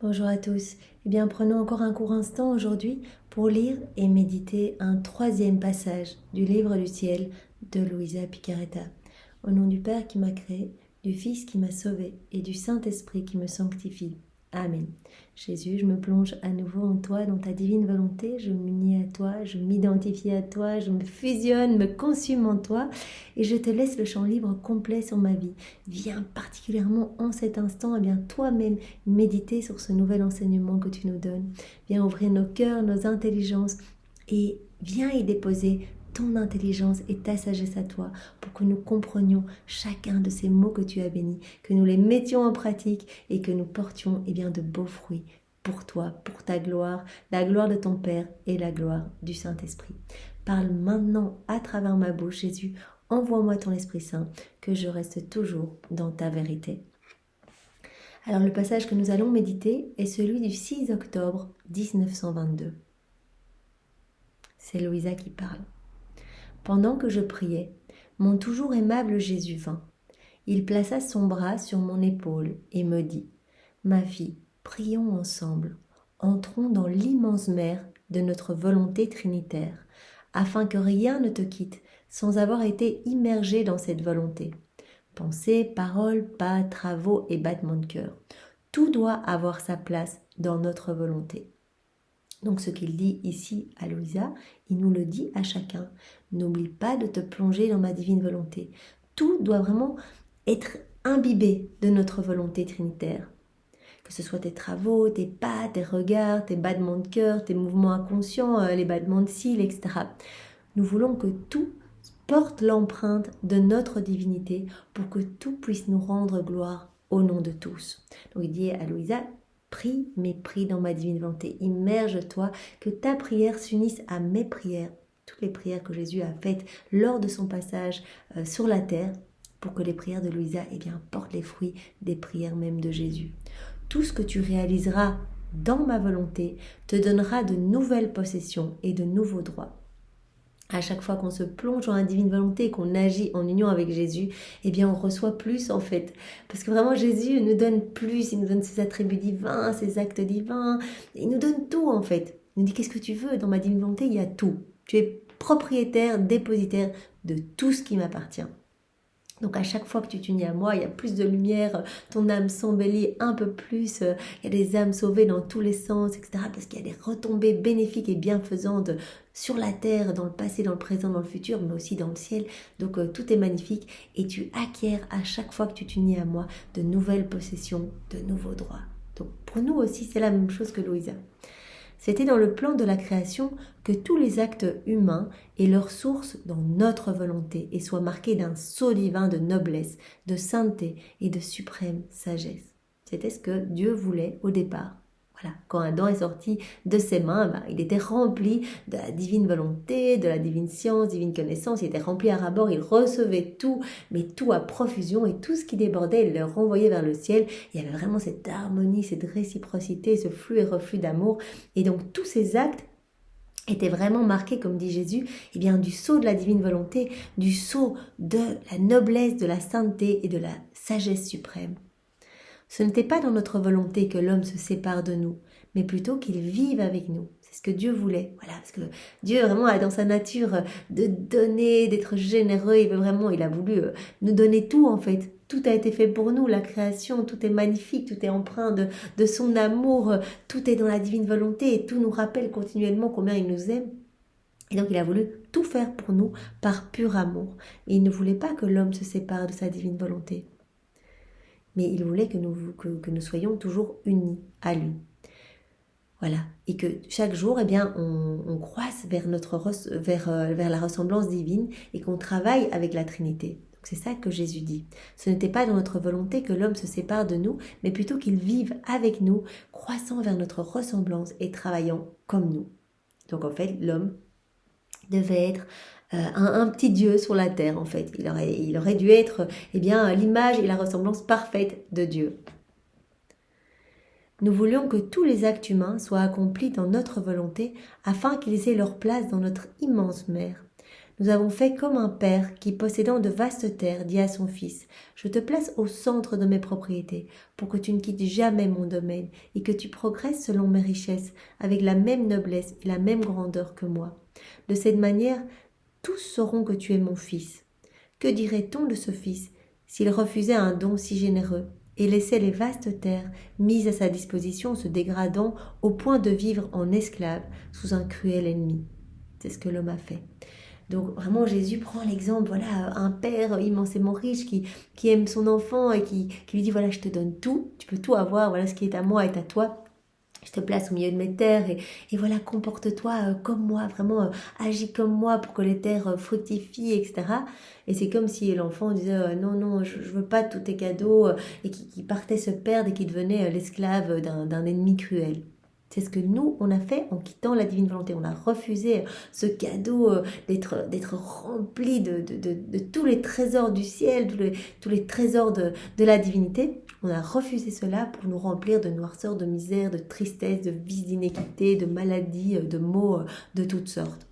Bonjour à tous. Eh bien, prenons encore un court instant aujourd'hui pour lire et méditer un troisième passage du livre du ciel de Luisa Picaretta. Au nom du Père qui m'a créé, du Fils qui m'a sauvé et du Saint-Esprit qui me sanctifie. Amen. Jésus, je me plonge à nouveau en toi, dans ta divine volonté. Je m'unis à toi, je m'identifie à toi, je me fusionne, me consume en toi et je te laisse le champ libre complet sur ma vie. Viens particulièrement en cet instant, eh bien toi-même méditer sur ce nouvel enseignement que tu nous donnes. Viens ouvrir nos cœurs, nos intelligences et viens y déposer ton intelligence et ta sagesse à toi pour que nous comprenions chacun de ces mots que tu as bénis, que nous les mettions en pratique et que nous portions de beaux fruits pour toi, pour ta gloire, la gloire de ton Père et la gloire du Saint-Esprit. Parle maintenant à travers ma bouche, Jésus, envoie-moi ton Esprit Saint, que je reste toujours dans ta vérité. Alors le passage que nous allons méditer est celui du 6 octobre 1922. C'est Louisa qui parle. Pendant que je priais, mon toujours aimable Jésus vint. Il plaça son bras sur mon épaule et me dit « Ma fille, prions ensemble, entrons dans l'immense mer de notre volonté trinitaire, afin que rien ne te quitte sans avoir été immergé dans cette volonté. Pensées, paroles, pas, travaux et battements de cœur. Tout doit avoir sa place dans notre volonté. » Donc ce qu'il dit ici à Louisa, il nous le dit à chacun. N'oublie pas de te plonger dans ma divine volonté. Tout doit vraiment être imbibé de notre volonté trinitaire. Que ce soit tes travaux, tes pas, tes regards, tes battements de cœur, tes mouvements inconscients, les battements de cils, etc. Nous voulons que tout porte l'empreinte de notre divinité pour que tout puisse nous rendre gloire au nom de tous. Donc il dit à Louisa, prie, mais prie dans ma divine volonté. Immerge-toi, que ta prière s'unisse à mes prières, toutes les prières que Jésus a faites lors de son passage sur la terre, pour que les prières de Louisa portent les fruits des prières même de Jésus. Tout ce que tu réaliseras dans ma volonté te donnera de nouvelles possessions et de nouveaux droits. À chaque fois qu'on se plonge dans la divine volonté et qu'on agit en union avec Jésus, on reçoit plus en fait. Parce que vraiment Jésus nous donne plus, il nous donne ses attributs divins, ses actes divins, il nous donne tout en fait. Il nous dit qu'est-ce que tu veux, dans ma divine volonté il y a tout. Tu es propriétaire, dépositaire de tout ce qui m'appartient. Donc à chaque fois que tu t'unis à moi, il y a plus de lumière, ton âme s'embellit un peu plus, il y a des âmes sauvées dans tous les sens, etc. Parce qu'il y a des retombées bénéfiques et bienfaisantes sur la terre, dans le passé, dans le présent, dans le futur, mais aussi dans le ciel. Donc tout est magnifique et tu acquiers à chaque fois que tu t'unis à moi de nouvelles possessions, de nouveaux droits. Donc pour nous aussi, c'est la même chose que Louisa. C'était dans le plan de la création que tous les actes humains aient leur source dans notre volonté et soient marqués d'un sceau divin de noblesse, de sainteté et de suprême sagesse. C'était ce que Dieu voulait au départ. Voilà, quand Adam est sorti de ses mains, il était rempli de la divine volonté, de la divine science, divine connaissance. Il était rempli à ras-bord, il recevait tout, mais tout à profusion et tout ce qui débordait, il le renvoyait vers le ciel. Il y avait vraiment cette harmonie, cette réciprocité, ce flux et reflux d'amour. Et donc tous ces actes étaient vraiment marqués, comme dit Jésus, du sceau de la divine volonté, du sceau de la noblesse, de la sainteté et de la sagesse suprême. Ce n'était pas dans notre volonté que l'homme se sépare de nous, mais plutôt qu'il vive avec nous. C'est ce que Dieu voulait. Voilà, parce que Dieu vraiment a dans sa nature de donner, d'être généreux. Il a voulu nous donner tout en fait. Tout a été fait pour nous, la création, tout est magnifique, tout est empreint de son amour, tout est dans la divine volonté et tout nous rappelle continuellement combien il nous aime. Et donc il a voulu tout faire pour nous par pur amour. Et il ne voulait pas que l'homme se sépare de sa divine volonté. Mais il voulait que nous soyons toujours unis à lui. Voilà, et que chaque jour, on croisse vers la ressemblance divine et qu'on travaille avec la Trinité. Donc c'est ça que Jésus dit. Ce n'était pas dans notre volonté que l'homme se sépare de nous, mais plutôt qu'il vive avec nous, croissant vers notre ressemblance et travaillant comme nous. Donc en fait, l'homme devait être un petit Dieu sur la terre en fait. Il aurait dû être l'image et la ressemblance parfaite de Dieu. Nous voulions que tous les actes humains soient accomplis dans notre volonté afin qu'ils aient leur place dans notre immense mer. Nous avons fait comme un père qui, possédant de vastes terres, dit à son fils, « Je te place au centre de mes propriétés, pour que tu ne quittes jamais mon domaine et que tu progresses selon mes richesses, avec la même noblesse et la même grandeur que moi. De cette manière, tous sauront que tu es mon fils. » Que dirait-on de ce fils s'il refusait un don si généreux et laissait les vastes terres mises à sa disposition se dégradant au point de vivre en esclave sous un cruel ennemi? C'est ce que l'homme a fait. Donc vraiment Jésus prend l'exemple, voilà, un père immensément riche qui aime son enfant et qui lui dit, voilà, je te donne tout, tu peux tout avoir, voilà, ce qui est à moi est à toi. Je te place au milieu de mes terres et voilà, comporte-toi comme moi, vraiment agis comme moi pour que les terres fructifient, etc. Et c'est comme si l'enfant disait non, non, je veux pas tous tes cadeaux et qui partait se perdre et qui devenait l'esclave d'un ennemi cruel. C'est ce que nous, on a fait en quittant la divine volonté. On a refusé ce cadeau d'être rempli de tous les trésors du ciel, tous les trésors de la divinité. On a refusé cela pour nous remplir de noirceur, de misère, de tristesse, de vices d'inéquité, de maladies, de maux de toutes sortes.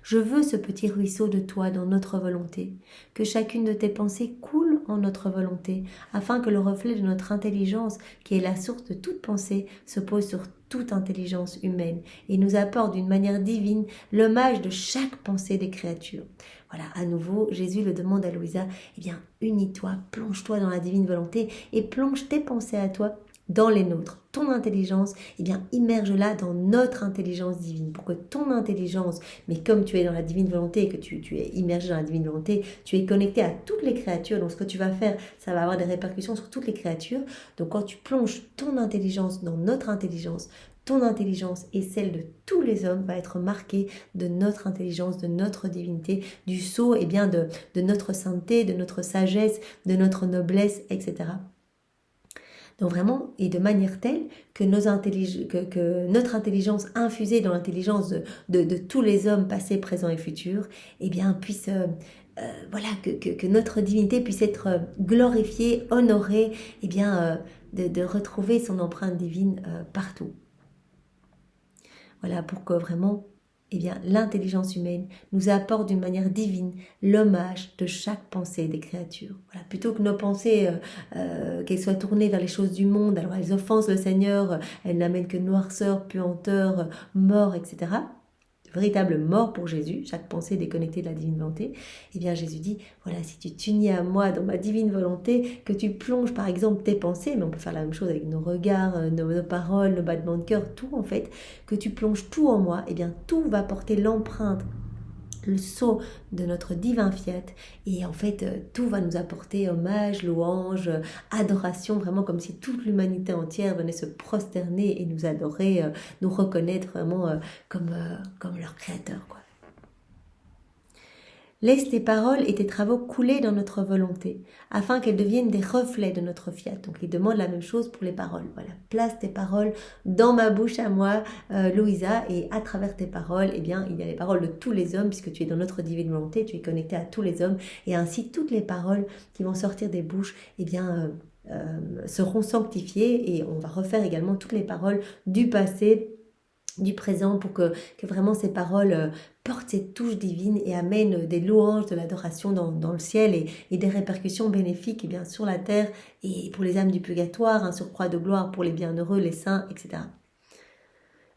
Je veux ce petit ruisseau de toi dans notre volonté, que chacune de tes pensées coule en notre volonté, afin que le reflet de notre intelligence, qui est la source de toute pensée, se pose sur toute intelligence humaine et nous apporte d'une manière divine l'hommage de chaque pensée des créatures. Voilà, à nouveau, Jésus le demande à Louisa, eh bien, unis-toi, plonge-toi dans la divine volonté et plonge tes pensées à toi dans les nôtres. Ton intelligence, eh bien, immerge-la dans notre intelligence divine, pour que ton intelligence, mais comme tu es dans la divine volonté et que tu es immergé dans la divine volonté, tu es connecté à toutes les créatures, donc ce que tu vas faire, ça va avoir des répercussions sur toutes les créatures. Donc quand tu plonges ton intelligence dans notre intelligence, ton intelligence et celle de tous les hommes va être marquée de notre intelligence, de notre divinité, du sceau eh bien, de notre sainteté, de notre sagesse, de notre noblesse, etc. Donc vraiment, et de manière telle que, notre intelligence infusée dans l'intelligence de tous les hommes passés, présents et futurs, eh bien puisse, voilà, que notre divinité puisse être glorifiée, honorée, eh bien de retrouver son empreinte divine partout. Voilà, pour que vraiment, eh bien, l'intelligence humaine nous apporte d'une manière divine l'hommage de chaque pensée des créatures. Voilà, plutôt que nos pensées, qu'elles soient tournées vers les choses du monde, alors elles offensent le Seigneur, elles n'amènent que noirceur, puanteur, mort, etc. Véritable mort pour Jésus, chaque pensée déconnectée de la divine volonté, eh bien Jésus dit, voilà, si tu t'unis à moi dans ma divine volonté, que tu plonges par exemple tes pensées, mais on peut faire la même chose avec nos regards, nos paroles, nos battements de cœur, tout en fait, que tu plonges tout en moi, eh bien tout va porter l'empreinte, le sceau de notre divin fiat et en fait tout va nous apporter hommage, louange, adoration, vraiment comme si toute l'humanité entière venait se prosterner et nous adorer, nous reconnaître vraiment comme leur créateur, quoi. Laisse tes paroles et tes travaux couler dans notre volonté, afin qu'elles deviennent des reflets de notre fiat. Donc il demande la même chose pour les paroles. Voilà, place tes paroles dans ma bouche à moi, Louisa, et à travers tes paroles, eh bien, il y a les paroles de tous les hommes, puisque tu es dans notre divine volonté, tu es connecté à tous les hommes, et ainsi toutes les paroles qui vont sortir des bouches, eh bien, seront sanctifiées, et on va refaire également toutes les paroles du passé, du présent, pour que vraiment ces paroles portent cette touche divine et amènent des louanges, de l'adoration dans le ciel et des répercussions bénéfiques eh bien, sur la terre et pour les âmes du purgatoire, un surcroît de gloire pour les bienheureux, les saints, etc.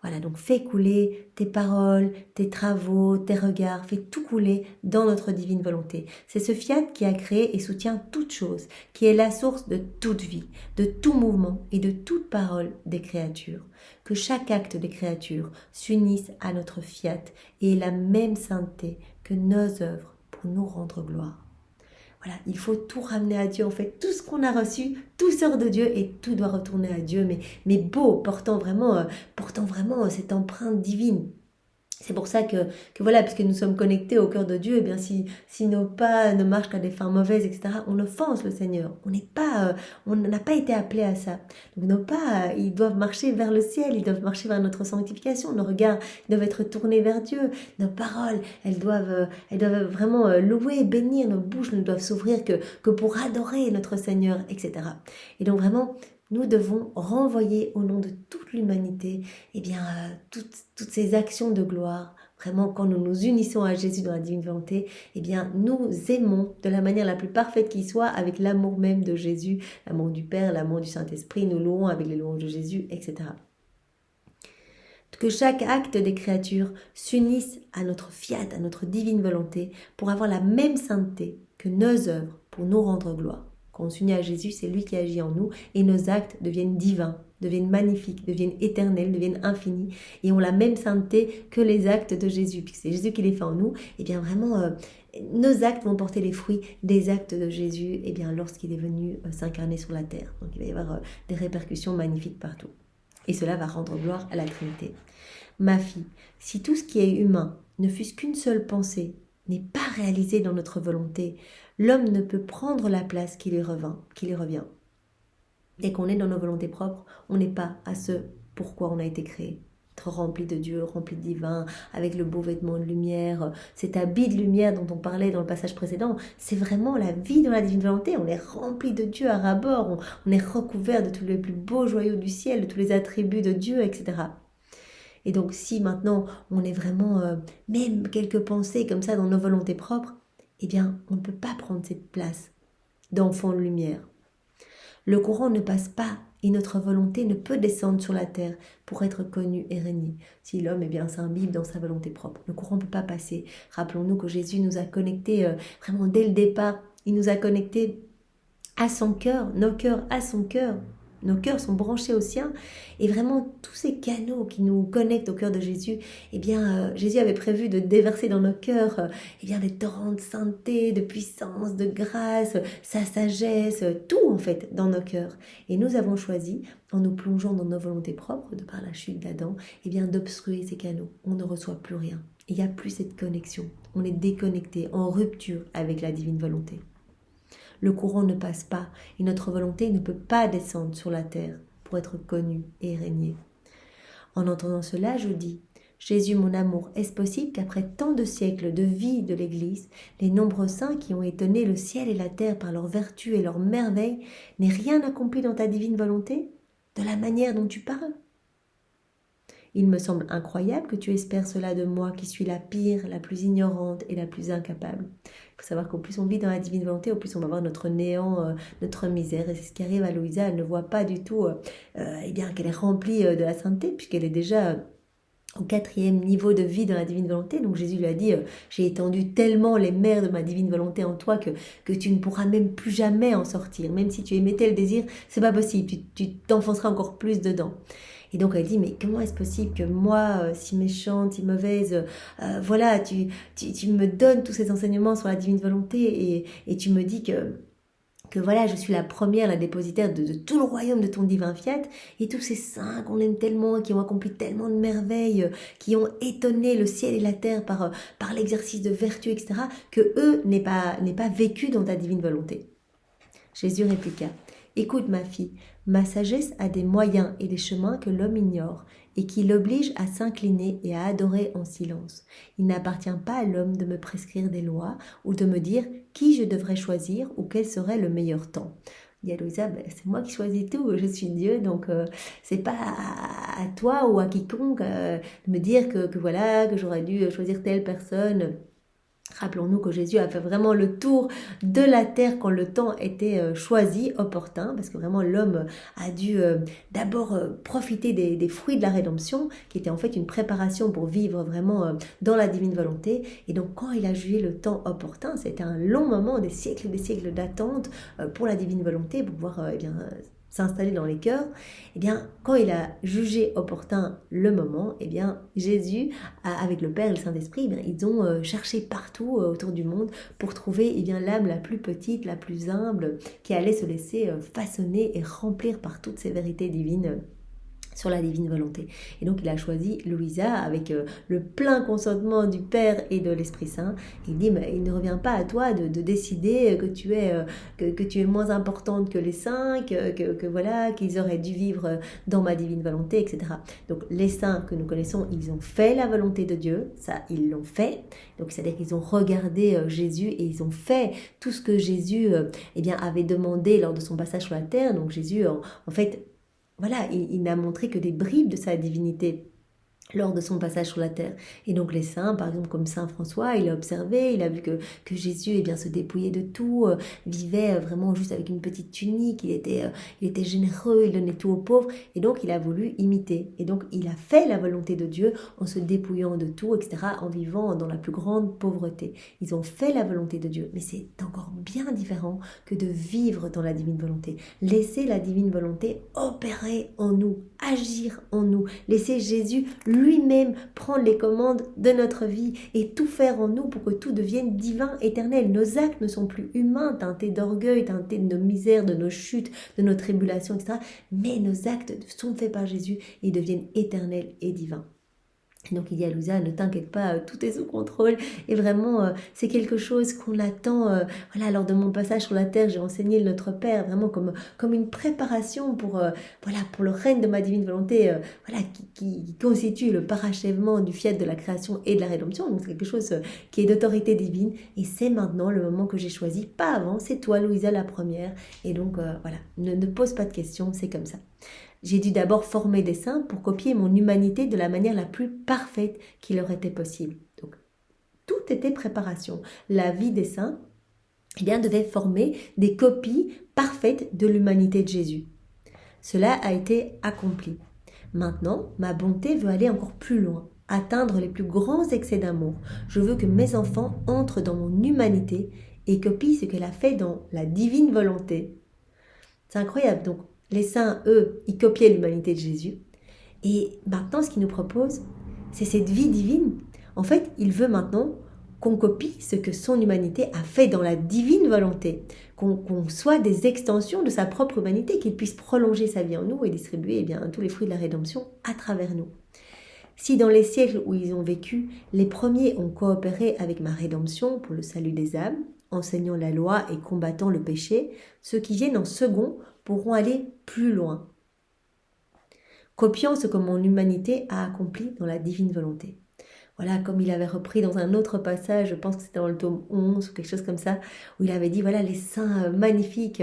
Voilà, donc fais couler tes paroles, tes travaux, tes regards, fais tout couler dans notre divine volonté. C'est ce fiat qui a créé et soutient toute chose, qui est la source de toute vie, de tout mouvement et de toute parole des créatures. Que chaque acte des créatures s'unisse à notre fiat et ait la même sainteté que nos œuvres pour nous rendre gloire. Voilà, il faut tout ramener à Dieu. En fait, tout ce qu'on a reçu, tout sort de Dieu et tout doit retourner à Dieu. Mais beau, portant vraiment cette empreinte divine. C'est pour ça que voilà, puisque nous sommes connectés au cœur de Dieu, eh bien si nos pas ne marchent qu'à des fins mauvaises, etc., on offense le Seigneur. On n'a pas été appelés à ça. Donc nos pas, ils doivent marcher vers le ciel, ils doivent marcher vers notre sanctification. Nos regards, ils doivent être tournés vers Dieu. Nos paroles, elles doivent vraiment louer, bénir. Nos bouches ne doivent s'ouvrir que pour adorer notre Seigneur, etc. Et donc vraiment, nous devons renvoyer au nom de toute l'humanité toutes ces actions de gloire. Vraiment, quand nous nous unissons à Jésus dans la divine volonté, nous aimons de la manière la plus parfaite qui soit, avec l'amour même de Jésus, l'amour du Père, l'amour du Saint-Esprit, nous louons avec les louanges de Jésus, etc. Que chaque acte des créatures s'unisse à notre fiat, à notre divine volonté, pour avoir la même sainteté que nos œuvres, pour nous rendre gloire. Quand on s'unit à Jésus, c'est lui qui agit en nous, et nos actes deviennent divins, deviennent magnifiques, deviennent éternels, deviennent infinis, et ont la même sainteté que les actes de Jésus, puisque c'est Jésus qui les fait en nous. Nos actes vont porter les fruits des actes de Jésus, lorsqu'il est venu s'incarner sur la terre. Donc il va y avoir des répercussions magnifiques partout. Et cela va rendre gloire à la Trinité. Ma fille, si tout ce qui est humain, ne fût-ce qu'une seule pensée, n'est pas réalisé dans notre volonté, l'homme ne peut prendre la place qui lui revient. Dès qu'on est dans nos volontés propres, on n'est pas à ce pourquoi on a été créé. Être rempli de Dieu, rempli de divin, avec le beau vêtement de lumière, cet habit de lumière dont on parlait dans le passage précédent, c'est vraiment la vie dans la divine volonté. On est rempli de Dieu à ras-bord, on est recouvert de tous les plus beaux joyaux du ciel, de tous les attributs de Dieu, etc. Et donc si maintenant on est vraiment, même quelques pensées comme ça dans nos volontés propres, on ne peut pas prendre cette place d'enfant de lumière. Le courant ne passe pas et notre volonté ne peut descendre sur la terre pour être connue et régner. Si l'homme s'imbibe dans sa volonté propre, le courant ne peut pas passer. Rappelons-nous que Jésus nous a connectés vraiment dès le départ. Il nous a connectés à son cœur, nos cœurs à son cœur. Nos cœurs sont branchés au sien, et vraiment tous ces canaux qui nous connectent au cœur de Jésus, Jésus avait prévu de déverser dans nos cœurs des torrents de sainteté, de puissance, de grâce, sa sagesse, tout en fait dans nos cœurs. Et nous avons choisi, en nous plongeant dans nos volontés propres, de par la chute d'Adam, d'obstruer ces canaux. On ne reçoit plus rien. Il n'y a plus cette connexion. On est déconnecté, en rupture avec la divine volonté. Le courant ne passe pas et notre volonté ne peut pas descendre sur la terre pour être connue et régner. En entendant cela, je dis, Jésus, mon amour, est-ce possible qu'après tant de siècles de vie de l'Église, les nombreux saints qui ont étonné le ciel et la terre par leurs vertus et leurs merveilles n'aient rien accompli dans ta divine volonté, de la manière dont tu parles ? Il me semble incroyable que tu espères cela de moi qui suis la pire, la plus ignorante et la plus incapable. Il faut savoir qu'au plus on vit dans la divine volonté, au plus on va voir notre néant, notre misère. Et c'est ce qui arrive à Louisa. Elle ne voit pas du tout qu'elle est remplie de la sainteté, puisqu'elle est déjà au 4e niveau de vie dans la divine volonté. Donc Jésus lui a dit, j'ai étendu tellement les mers de ma divine volonté en toi que tu ne pourras même plus jamais en sortir. Même si tu émettais le désir, c'est pas possible, tu t'enfonceras encore plus dedans. Et donc elle dit, mais comment est-ce possible que moi, si méchante, si mauvaise, tu me donnes tous ces enseignements sur la divine volonté et tu me dis que voilà, je suis la première, la dépositaire de tout le royaume de ton divin fiat, et tous ces saints qu'on aime tellement, qui ont accompli tellement de merveilles, qui ont étonné le ciel et la terre par l'exercice de vertu, etc., que eux n'aient pas vécu dans ta divine volonté. Jésus répliqua, écoute ma fille, ma sagesse a des moyens et des chemins que l'homme ignore et qui l'obligent à s'incliner et à adorer en silence. Il n'appartient pas à l'homme de me prescrire des lois ou de me dire qui je devrais choisir ou quel serait le meilleur temps. Il dit à Louisa, c'est moi qui choisis tout, je suis Dieu, donc c'est pas à toi ou à quiconque de me dire que j'aurais dû choisir telle personne. Rappelons-nous que Jésus a fait vraiment le tour de la terre quand le temps était choisi, opportun, parce que vraiment l'homme a dû d'abord profiter des fruits de la rédemption, qui était en fait une préparation pour vivre vraiment dans la divine volonté. Et donc quand il a jugé le temps opportun, c'était un long moment, des siècles d'attente pour la divine volonté, pour pouvoir s'installer dans les cœurs. Quand il a jugé opportun le moment, Jésus, avec le Père et le Saint-Esprit, ils ont cherché partout autour du monde pour trouver l'âme la plus petite, la plus humble, qui allait se laisser façonner et remplir par toutes ces vérités divines sur la divine volonté. Et donc il a choisi Louisa avec le plein consentement du Père et de l'Esprit Saint. Il dit, mais il ne revient pas à toi de décider que tu es moins importante que les saints, que voilà, qu'ils auraient dû vivre dans ma divine volonté, etc. Donc les saints que nous connaissons, ils ont fait la volonté de Dieu, ça ils l'ont fait. Donc c'est-à-dire qu'ils ont regardé Jésus et ils ont fait tout ce que Jésus avait demandé lors de son passage sur la terre. Donc Jésus, en fait, voilà, il n'a montré que des bribes de sa divinité lors de son passage sur la terre. Et donc les saints, par exemple comme Saint François, il a observé, il a vu que Jésus se dépouillait de tout, vivait vraiment juste avec une petite tunique, il était généreux, il donnait tout aux pauvres, et donc il a voulu imiter. Et donc il a fait la volonté de Dieu en se dépouillant de tout, etc., en vivant dans la plus grande pauvreté. Ils ont fait la volonté de Dieu, mais c'est encore bien différent que de vivre dans la divine volonté. Laisser la divine volonté opérer en nous, agir en nous, laisser Jésus lui-même prendre les commandes de notre vie et tout faire en nous pour que tout devienne divin, éternel. Nos actes ne sont plus humains, teintés d'orgueil, teintés de nos misères, de nos chutes, de nos tribulations, etc. Mais nos actes sont faits par Jésus et deviennent éternels et divins. Donc il dit à Louisa, ne t'inquiète pas, tout est sous contrôle. Et vraiment, c'est quelque chose qu'on attend. Lors de mon passage sur la terre, j'ai enseigné le Notre Père, vraiment comme une préparation pour le règne de ma divine volonté, qui constitue le parachèvement du fiat de la création et de la rédemption. Donc c'est quelque chose qui est d'autorité divine. Et c'est maintenant le moment que j'ai choisi, pas avant. C'est toi, Louisa, la première. Et donc ne pose pas de questions, c'est comme ça. J'ai dû d'abord former des saints pour copier mon humanité de la manière la plus parfaite qui leur était possible. Donc, tout était préparation. La vie des saints devait former des copies parfaites de l'humanité de Jésus. Cela a été accompli. Maintenant, ma bonté veut aller encore plus loin, atteindre les plus grands excès d'amour. Je veux que mes enfants entrent dans mon humanité et copient ce qu'elle a fait dans la divine volonté. C'est incroyable. Donc, les saints, eux, ils copiaient l'humanité de Jésus. Et maintenant, ce qu'il nous propose, c'est cette vie divine. En fait, il veut maintenant qu'on copie ce que son humanité a fait dans la divine volonté, qu'on soit des extensions de sa propre humanité, qu'il puisse prolonger sa vie en nous et distribuer tous les fruits de la rédemption à travers nous. Si dans les siècles où ils ont vécu, les premiers ont coopéré avec ma rédemption pour le salut des âmes, enseignant la loi et combattant le péché, ceux qui viennent en second pourront aller plus loin, copiant ce que mon humanité a accompli dans la divine volonté. Voilà, comme il avait repris dans un autre passage, je pense que c'était dans le tome 11 ou quelque chose comme ça, où il avait dit, voilà, les saints magnifiques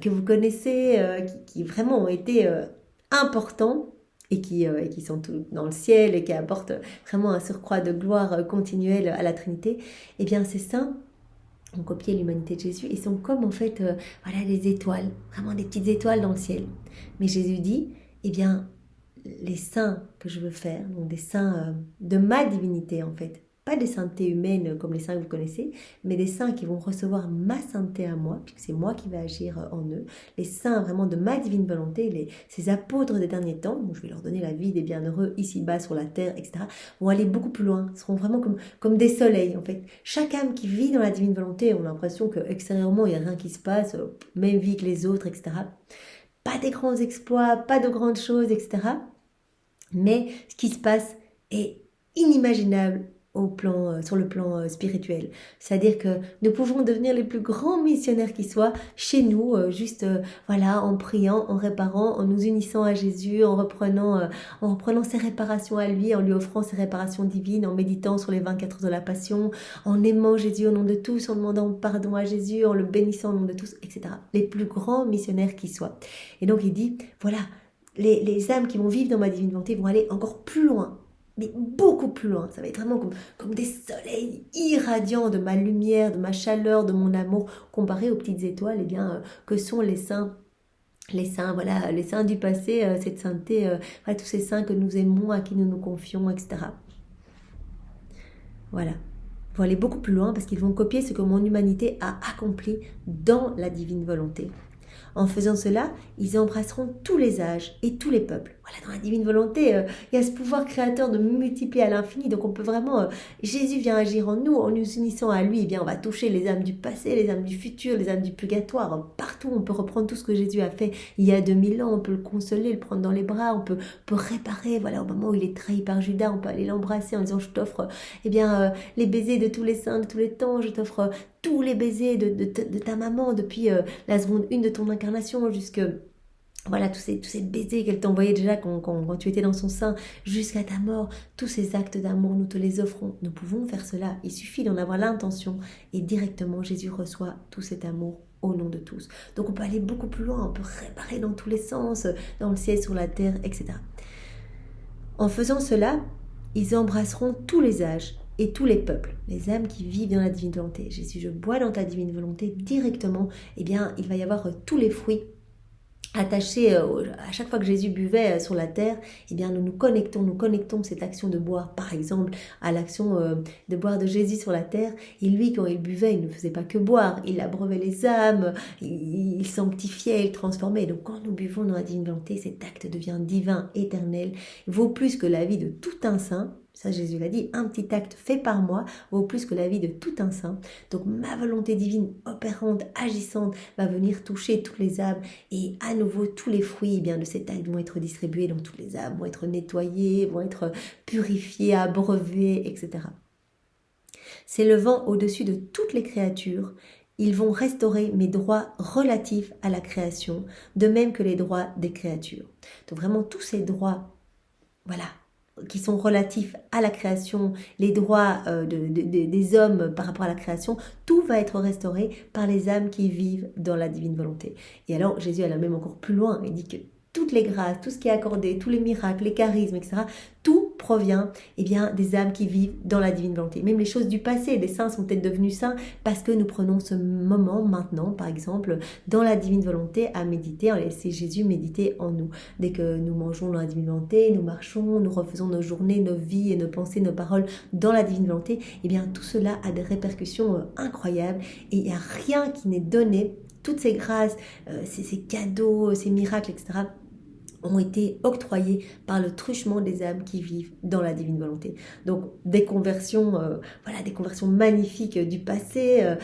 que vous connaissez, qui vraiment ont été importants, et qui sont tous dans le ciel et qui apportent vraiment un surcroît de gloire continuelle à la Trinité, eh bien ces saints ont copié l'humanité de Jésus et sont comme en fait des étoiles, vraiment des petites étoiles dans le ciel. Mais Jésus dit, les saints que je veux faire, donc des saints de ma divinité en fait, pas des saintetés humaines comme les saints que vous connaissez, mais des saints qui vont recevoir ma sainteté à moi, puisque c'est moi qui vais agir en eux, les saints vraiment de ma divine volonté, ces apôtres des derniers temps, donc je vais leur donner la vie des bienheureux ici-bas sur la terre, etc., vont aller beaucoup plus loin, seront vraiment comme des soleils en fait. Chaque âme qui vit dans la divine volonté, on a l'impression qu'extérieurement il n'y a rien qui se passe, même vie que les autres, etc. Pas des grands exploits, pas de grandes choses, etc. Mais ce qui se passe est inimaginable sur le plan spirituel. C'est-à-dire que nous pouvons devenir les plus grands missionnaires qui soient chez nous, en priant, en réparant, en nous unissant à Jésus, en reprenant ses réparations à lui, en lui offrant ses réparations divines, en méditant sur les 24 heures de la Passion, en aimant Jésus au nom de tous, en demandant pardon à Jésus, en le bénissant au nom de tous, etc. Les plus grands missionnaires qui soient. Et donc il dit, voilà, les âmes qui vont vivre dans ma divine volonté vont aller encore plus loin, mais beaucoup plus loin. Ça va être vraiment comme des soleils irradiants de ma lumière, de ma chaleur, de mon amour, comparé aux petites étoiles que sont les saints, les saints du passé, cette sainteté, tous ces saints que nous aimons, à qui nous nous confions, etc. Voilà. Ils vont aller beaucoup plus loin parce qu'ils vont copier ce que mon humanité a accompli dans la divine volonté. En faisant cela, ils embrasseront tous les âges et tous les peuples. voilà, dans la divine volonté, il y a ce pouvoir créateur de multiplier à l'infini. Donc on peut vraiment, Jésus vient agir en nous, en nous unissant à lui, eh bien on va toucher les âmes du passé, les âmes du futur, les âmes du purgatoire. Partout, on peut reprendre tout ce que Jésus a fait il y a 2000 ans, on peut le consoler, le prendre dans les bras, peut réparer, voilà, au moment où il est trahi par Judas, on peut aller l'embrasser en disant je t'offre les baisers de tous les saints, de tous les temps, je t'offre tous les baisers de ta maman depuis la seconde 1 de ton incarnation jusque... Voilà, tous ces baisers qu'elle t'envoyait déjà quand tu étais dans son sein, jusqu'à ta mort, tous ces actes d'amour, nous te les offrons. Nous pouvons faire cela, il suffit d'en avoir l'intention et directement Jésus reçoit tout cet amour au nom de tous. Donc on peut aller beaucoup plus loin, on peut réparer dans tous les sens, dans le ciel, sur la terre, etc. En faisant cela, ils embrasseront tous les âges et tous les peuples, les âmes qui vivent dans la divine volonté. Jésus, je bois dans ta divine volonté directement, eh bien il va y avoir tous les fruits attachés à chaque fois que Jésus buvait sur la terre, eh bien nous connectons cette action de boire, par exemple, à l'action de boire de Jésus sur la terre. Et lui, quand il buvait, il ne faisait pas que boire, il abreuvait les âmes, il sanctifiait, il transformait. Donc quand nous buvons dans la divine volonté, cet acte devient divin, éternel, vaut plus que la vie de tout un saint. Ça, Jésus l'a dit, un petit acte fait par moi vaut plus que la vie de tout un saint. Donc ma volonté divine opérante, agissante, va venir toucher toutes les âmes et à nouveau tous les fruits de cet acte vont être distribués dans toutes les âmes, vont être nettoyés, vont être purifiés, abreuvés, etc. S'élevant au-dessus de toutes les créatures, ils vont restaurer mes droits relatifs à la création, de même que les droits des créatures. Donc vraiment tous ces droits, voilà, qui sont relatifs à la création, les droits des hommes par rapport à la création, tout va être restauré par les âmes qui vivent dans la divine volonté. Et alors Jésus allait même encore plus loin, il dit que toutes les grâces, tout ce qui est accordé, tous les miracles, les charismes, etc., tout provient des âmes qui vivent dans la divine volonté. Même les choses du passé, des saints sont peut-être devenus saints parce que nous prenons ce moment maintenant, par exemple, dans la divine volonté à méditer, à laisser Jésus méditer en nous. Dès que nous mangeons dans la divine volonté, nous marchons, nous refaisons nos journées, nos vies et nos pensées, nos paroles dans la divine volonté, tout cela a des répercussions incroyables et il n'y a rien qui n'est donné. Toutes ces grâces, ces cadeaux, ces miracles, etc., ont été octroyés par le truchement des âmes qui vivent dans la divine volonté. Donc des conversions magnifiques du passé,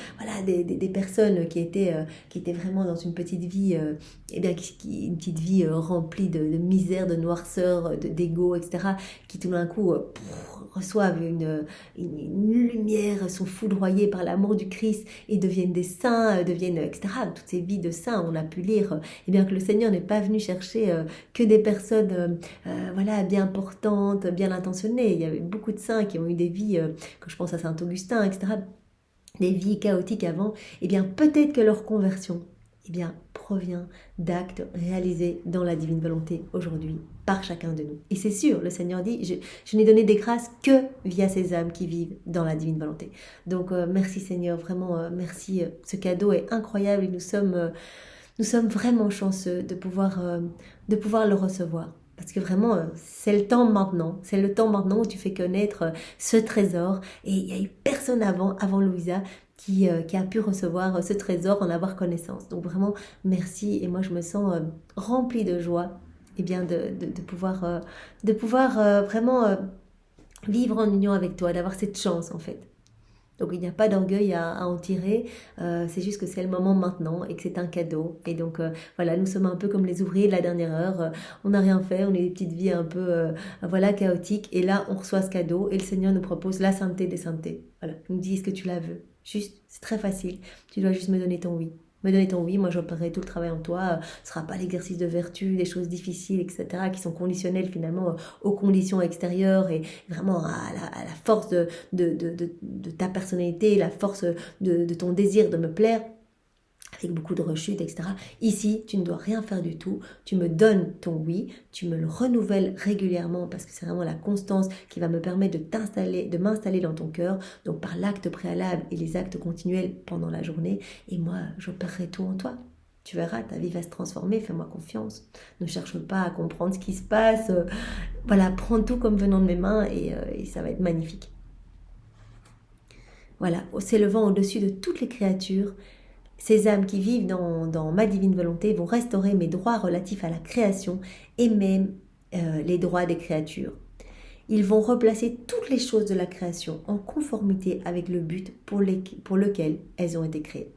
des personnes qui étaient vraiment dans une petite vie, une petite vie remplie de misère, de noirceur, d'égo, etc., qui tout d'un coup reçoivent une lumière, sont foudroyés par l'amour du Christ et deviennent des saints, etc. Toutes ces vies de saints, on a pu lire que le Seigneur n'est pas venu chercher que des personnes bien portantes, bien intentionnées. Il y avait beaucoup de saints qui ont eu des vies, quand je pense à Saint Augustin, etc., des vies chaotiques avant. Peut-être que leur conversion provient d'actes réalisés dans la divine volonté aujourd'hui par chacun de nous. Et c'est sûr, le Seigneur dit, je n'ai donné des grâces que via ces âmes qui vivent dans la divine volonté. Donc merci Seigneur, vraiment merci. Ce cadeau est incroyable et nous sommes vraiment chanceux de pouvoir le recevoir. Parce que vraiment, c'est le temps maintenant où tu fais connaître ce trésor. Et il n'y a eu personne avant Louisa qui a pu recevoir ce trésor, en avoir connaissance. Donc vraiment, merci. Et moi, je me sens remplie de joie de pouvoir vraiment vivre en union avec toi, d'avoir cette chance en fait. Donc il n'y a pas d'orgueil à en tirer, c'est juste que c'est le moment maintenant et que c'est un cadeau. Et donc nous sommes un peu comme les ouvriers de la dernière heure, on n'a rien fait, on est des petites vies un peu chaotiques. Et là on reçoit ce cadeau et le Seigneur nous propose la sainteté des saintetés. Voilà, il nous dit est-ce que tu la veux? Juste, c'est très facile, tu dois juste me donner ton oui. Me donner ton oui, moi j'opérerai tout le travail en toi, ce sera pas l'exercice de vertu, des choses difficiles, etc., qui sont conditionnelles finalement aux conditions extérieures et vraiment à la force de ta personnalité, la force de ton désir de me plaire, avec beaucoup de rechutes, etc. Ici, tu ne dois rien faire du tout. Tu me donnes ton oui, tu me le renouvelles régulièrement parce que c'est vraiment la constance qui va me permettre de m'installer dans ton cœur, donc par l'acte préalable et les actes continuels pendant la journée. Et moi, j'opérerai tout en toi. Tu verras, ta vie va se transformer, fais-moi confiance. Ne cherche pas à comprendre ce qui se passe. Prends tout comme venant de mes mains et ça va être magnifique. Voilà, s'élevant au-dessus de toutes les créatures, ces âmes qui vivent dans ma divine volonté vont restaurer mes droits relatifs à la création et même les droits des créatures. Ils vont replacer toutes les choses de la création en conformité avec le but pour lequel elles ont été créées.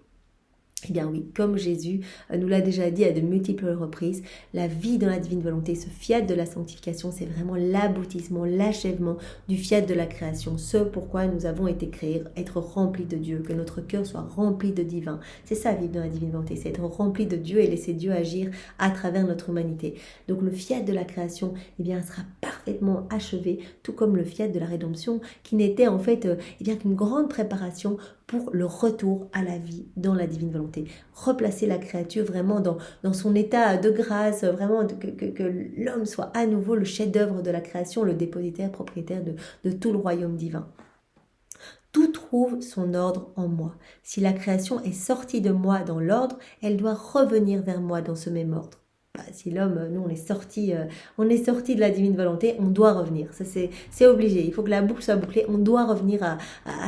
Eh bien oui, comme Jésus nous l'a déjà dit à de multiples reprises, la vie dans la divine volonté, ce fiat de la sanctification, c'est vraiment l'aboutissement, l'achèvement du fiat de la création. Ce pourquoi nous avons été créés, être remplis de Dieu, que notre cœur soit rempli de divin. C'est ça, vivre dans la divine volonté, c'est être rempli de Dieu et laisser Dieu agir à travers notre humanité. Donc le fiat de la création, eh bien, sera parfaitement achevé, tout comme le fiat de la rédemption, qui n'était en fait qu'une grande préparation pour le retour à la vie dans la divine volonté. Replacer la créature vraiment dans son état de grâce, vraiment que l'homme soit à nouveau le chef-d'œuvre de la création, le dépositaire, propriétaire de tout le royaume divin. Tout trouve son ordre en moi. Si la création est sortie de moi dans l'ordre, elle doit revenir vers moi dans ce même ordre. Si l'homme, nous, on est sorti de la divine volonté, on doit revenir. Ça, c'est obligé. Il faut que la boucle soit bouclée. On doit revenir à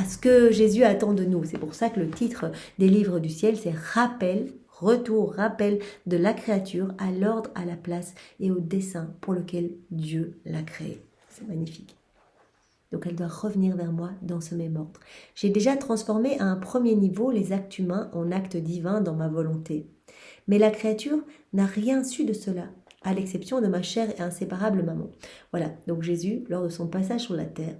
ce que Jésus attend de nous. C'est pour ça que le titre des livres du ciel, c'est rappel, retour, rappel de la créature à l'ordre, à la place et au dessein pour lequel Dieu l'a créé. C'est magnifique. Donc elle doit revenir vers moi dans ce même ordre. J'ai déjà transformé à un premier niveau les actes humains en actes divins dans ma volonté. Mais la créature n'a rien su de cela, à l'exception de ma chère et inséparable maman. Voilà, donc Jésus, lors de son passage sur la terre,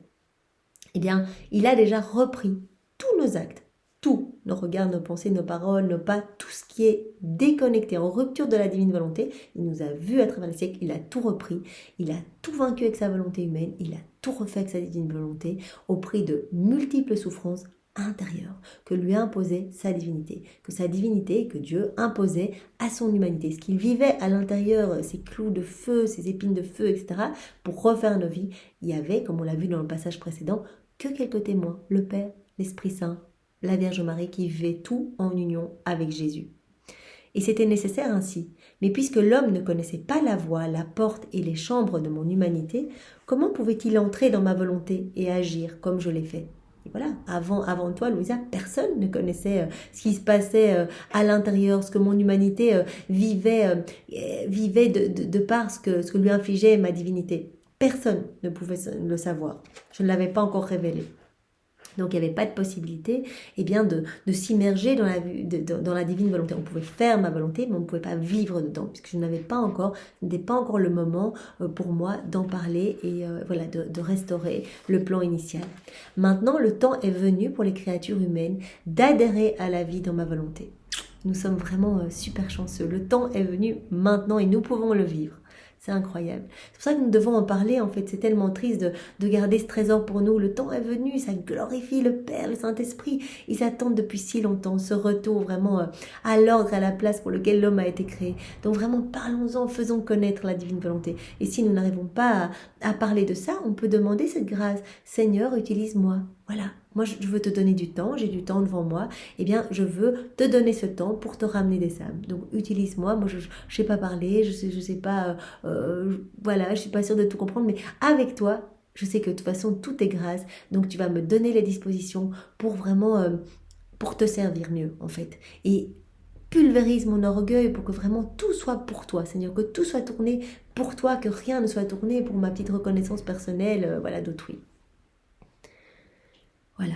eh bien, il a déjà repris tous nos actes, tout, nos regards, nos pensées, nos paroles, nos pas, tout ce qui est déconnecté, en rupture de la divine volonté. Il nous a vus à travers les siècles, il a tout repris, il a tout vaincu avec sa volonté humaine, il a tout refait avec sa divine volonté, au prix de multiples souffrances intérieure que lui imposait sa divinité, que Dieu imposait à son humanité. Ce qu'il vivait à l'intérieur, ces clous de feu, ces épines de feu, etc., pour refaire nos vies, il y avait, comme on l'a vu dans le passage précédent, que quelques témoins, le Père, l'Esprit Saint, la Vierge Marie qui vivaient tout en union avec Jésus. Et c'était nécessaire ainsi. Mais puisque l'homme ne connaissait pas la voie, la porte et les chambres de mon humanité, comment pouvait-il entrer dans ma volonté et agir comme je l'ai fait ? Et voilà, avant toi, Louisa, personne ne connaissait ce qui se passait à l'intérieur, ce que mon humanité vivait de par ce que lui infligeait ma divinité. Personne ne pouvait le savoir. Je ne l'avais pas encore révélé. Donc il n'y avait pas de possibilité de s'immerger dans la divine volonté. On pouvait faire ma volonté, mais on ne pouvait pas vivre dedans, puisque ce n'était pas encore le moment pour moi d'en parler et de restaurer le plan initial. Maintenant, le temps est venu pour les créatures humaines d'adhérer à la vie dans ma volonté. Nous sommes vraiment super chanceux. Le temps est venu maintenant et nous pouvons le vivre. C'est incroyable. C'est pour ça que nous devons en parler, en fait. C'est tellement triste de garder ce trésor pour nous. Le temps est venu, ça glorifie le Père, le Saint-Esprit. Ils attendent depuis si longtemps ce retour vraiment à l'ordre, à la place pour lequel l'homme a été créé. Donc vraiment, parlons-en, faisons connaître la divine volonté. Et si nous n'arrivons pas à parler de ça, on peut demander cette grâce. Seigneur, utilise-moi. Voilà. Moi, je veux te donner du temps, j'ai du temps devant moi. Eh bien, je veux te donner ce temps pour te ramener des âmes. Donc, utilise-moi. Moi, je sais pas parler, je sais pas, je suis pas sûre de tout comprendre, mais avec toi, je sais que de toute façon, tout est grâce. Donc, tu vas me donner les dispositions pour vraiment, pour te servir mieux, en fait. Et pulvérise mon orgueil pour que vraiment tout soit pour toi, Seigneur, que tout soit tourné pour toi, que rien ne soit tourné pour ma petite reconnaissance personnelle, d'autrui. Voilà.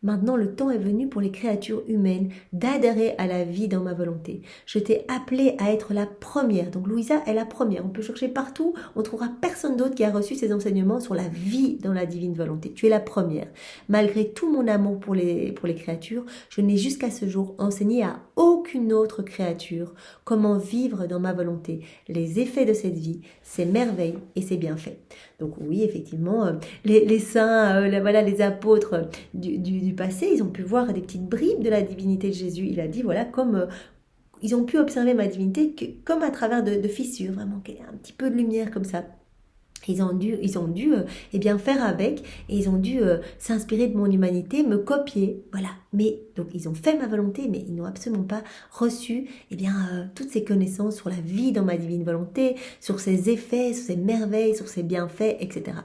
Maintenant, le temps est venu pour les créatures humaines d'adhérer à la vie dans ma volonté. Je t'ai appelée à être la première. Donc Louisa est la première. On peut chercher partout. On ne trouvera personne d'autre qui a reçu ces enseignements sur la vie dans la divine volonté. Tu es la première. Malgré tout mon amour pour les créatures, je n'ai jusqu'à ce jour enseigné à aucune autre créature comment vivre dans ma volonté, les effets de cette vie, ses merveilles et ses bienfaits. Donc oui, effectivement, les saints, les apôtres du passé, ils ont pu voir des petites bribes de la divinité de Jésus. Il a dit, comme ils ont pu observer ma divinité comme à travers de fissures, vraiment, un petit peu de lumière comme ça. Ils ont dû faire avec, et ils ont dû s'inspirer de mon humanité, me copier, voilà. Mais donc ils ont fait ma volonté, mais ils n'ont absolument pas reçu toutes ces connaissances sur la vie dans ma divine volonté, sur ses effets, sur ses merveilles, sur ses bienfaits, etc.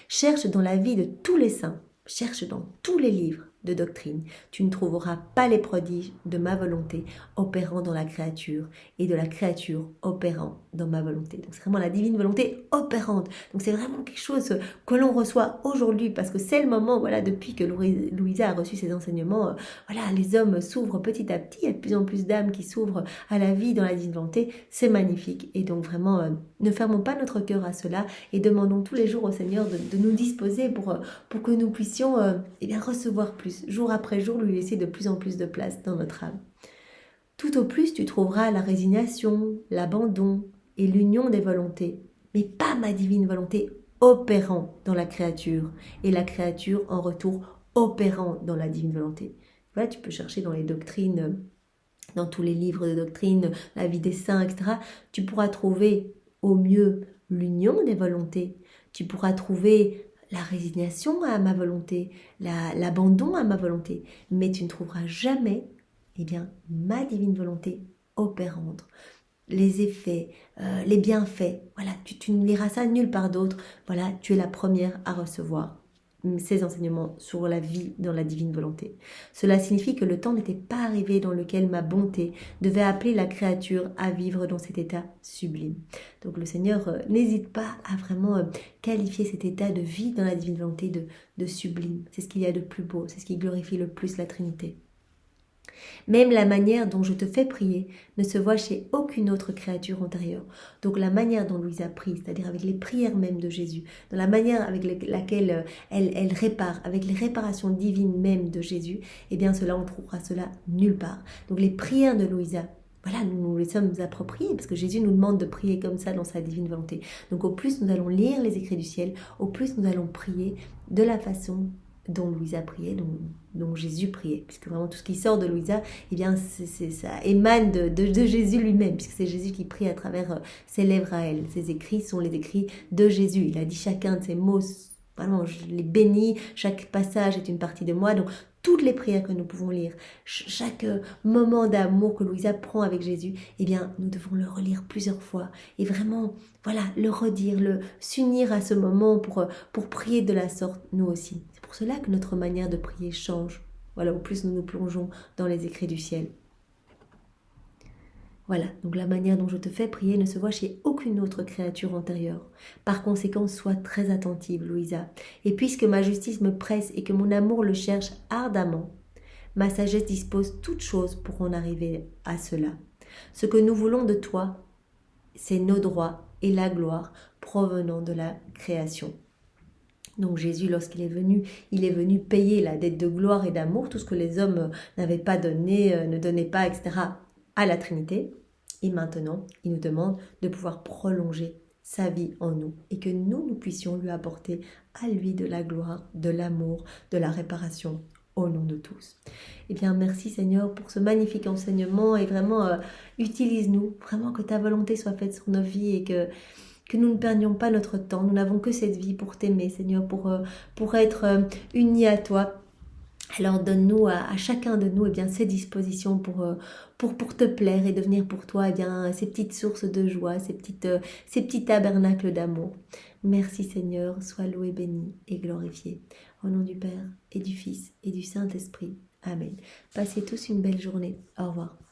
Cherche dans la vie de tous les saints, cherche dans tous les livres, de doctrine. Tu ne trouveras pas les prodiges de ma volonté opérant dans la créature et de la créature opérant dans ma volonté. Donc c'est vraiment la divine volonté opérante. Donc c'est vraiment quelque chose que l'on reçoit aujourd'hui parce que c'est le moment, voilà, depuis que Louisa a reçu ses enseignements, voilà, les hommes s'ouvrent petit à petit, il y a de plus en plus d'âmes qui s'ouvrent à la vie dans la divine volonté, c'est magnifique. Et donc vraiment, ne fermons pas notre cœur à cela et demandons tous les jours au Seigneur de nous disposer pour que nous puissions eh bien, recevoir plus, jour après jour, lui laisser de plus en plus de place dans notre âme. Tout au plus, tu trouveras la résignation, l'abandon et l'union des volontés, mais pas ma divine volonté opérant dans la créature, et la créature en retour opérant dans la divine volonté. Voilà, tu peux chercher dans les doctrines, dans tous les livres de doctrine, la vie des saints, etc. Tu pourras trouver au mieux l'union des volontés, tu pourras trouver la résignation à ma volonté, l'abandon à ma volonté, mais tu ne trouveras jamais ma divine volonté opérante. Les effets, les bienfaits, voilà, tu ne liras ça nulle part d'autre. Voilà, tu es la première à recevoir ces enseignements sur la vie dans la divine volonté. Cela signifie que le temps n'était pas arrivé dans lequel ma bonté devait appeler la créature à vivre dans cet état sublime. Donc le Seigneur n'hésite pas à vraiment qualifier cet état de vie dans la divine volonté de sublime. C'est ce qu'il y a de plus beau, c'est ce qui glorifie le plus la Trinité. Même la manière dont je te fais prier ne se voit chez aucune autre créature antérieure. Donc la manière dont Louise a pris, c'est-à-dire avec les prières même de Jésus, dans la manière avec laquelle elle répare, avec les réparations divines même de Jésus, eh bien cela, on trouvera cela nulle part. Donc les prières de Louisa, voilà, nous les sommes appropriés parce que Jésus nous demande de prier comme ça dans sa divine volonté. Donc au plus nous allons lire les écrits du ciel, au plus nous allons prier de la façon dont Louisa priait, dont Jésus priait, puisque vraiment tout ce qui sort de Louisa, eh bien, ça émane de Jésus lui-même, puisque c'est Jésus qui prie à travers ses lèvres à elle. Ses écrits sont les écrits de Jésus. Il a dit chacun de ses mots, vraiment, je les bénis, chaque passage est une partie de moi. Donc, toutes les prières que nous pouvons lire, chaque moment d'amour que Louisa prend avec Jésus, eh bien, nous devons le relire plusieurs fois et vraiment, voilà, le redire, s'unir à ce moment pour prier de la sorte, nous aussi. C'est pour cela que notre manière de prier change. Voilà, au plus nous nous plongeons dans les écrits du ciel. Voilà, donc la manière dont je te fais prier ne se voit chez aucune autre créature antérieure. Par conséquent, sois très attentive, Louisa. Et puisque ma justice me presse et que mon amour le cherche ardemment, ma sagesse dispose toutes choses pour en arriver à cela. Ce que nous voulons de toi, c'est nos droits et la gloire provenant de la création. Donc Jésus, lorsqu'il est venu payer la dette de gloire et d'amour, tout ce que les hommes n'avaient pas donné, ne donnaient pas, etc., à la Trinité. Et maintenant, il nous demande de pouvoir prolonger sa vie en nous et que nous puissions lui apporter à lui de la gloire, de l'amour, de la réparation au nom de tous. Eh bien, merci Seigneur pour ce magnifique enseignement et vraiment utilise-nous, vraiment que ta volonté soit faite sur nos vies et que nous ne perdions pas notre temps. Nous n'avons que cette vie pour t'aimer, Seigneur, pour être unis à toi. Alors donne-nous à chacun de nous ces dispositions pour te plaire et devenir pour toi ces petites sources de joie, ces petits tabernacles d'amour. Merci Seigneur, sois loué, béni et glorifié. Au nom du Père et du Fils et du Saint-Esprit. Amen. Passez tous une belle journée. Au revoir.